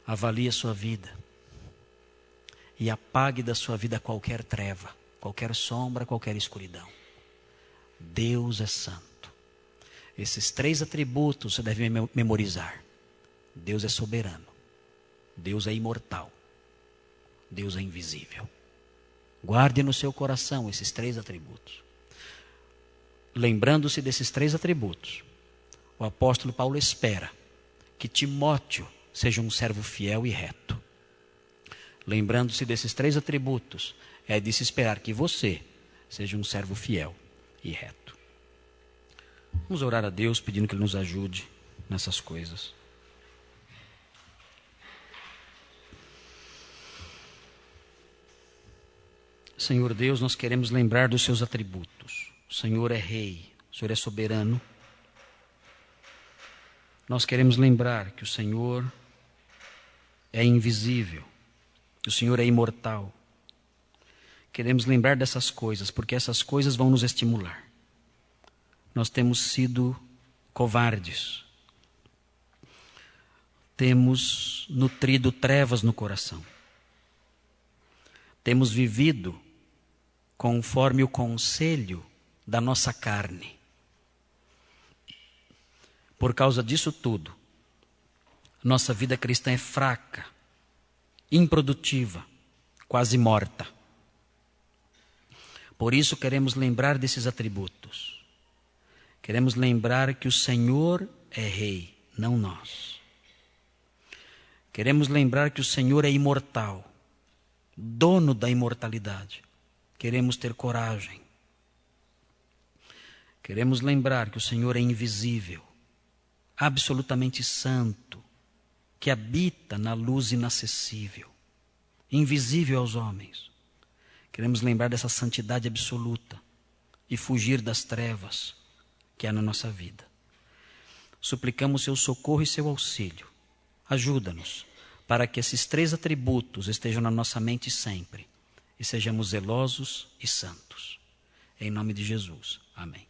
Avalie a sua vida e apague da sua vida qualquer treva, qualquer sombra, qualquer escuridão. Deus é santo. Esses 3 atributos você deve memorizar. Deus é soberano. Deus é imortal. Deus é invisível. Guarde no seu coração esses 3 atributos. Lembrando-se desses 3 atributos, o apóstolo Paulo espera que Timóteo seja um servo fiel e reto. Lembrando-se desses 3 atributos, é de se esperar que você seja um servo fiel e reto. Vamos orar a Deus pedindo que Ele nos ajude nessas coisas. Senhor Deus, nós queremos lembrar dos seus atributos. O Senhor é rei, o Senhor é soberano. Nós queremos lembrar que o Senhor é invisível, que o Senhor é imortal. Queremos lembrar dessas coisas, porque essas coisas vão nos estimular. Nós temos sido covardes. Temos nutrido trevas no coração. Temos vivido conforme o conselho da nossa carne. Por causa disso tudo, nossa vida cristã é fraca, improdutiva, quase morta. Por isso queremos lembrar desses atributos. Queremos lembrar que o Senhor é rei, não nós. Queremos lembrar que o Senhor é imortal, dono da imortalidade. Queremos ter coragem. Queremos lembrar que o Senhor é invisível, absolutamente santo, que habita na luz inacessível, invisível aos homens. Queremos lembrar dessa santidade absoluta e fugir das trevas que há na nossa vida. Suplicamos seu socorro e seu auxílio. Ajuda-nos para que esses 3 atributos estejam na nossa mente sempre e sejamos zelosos e santos. Em nome de Jesus. Amém.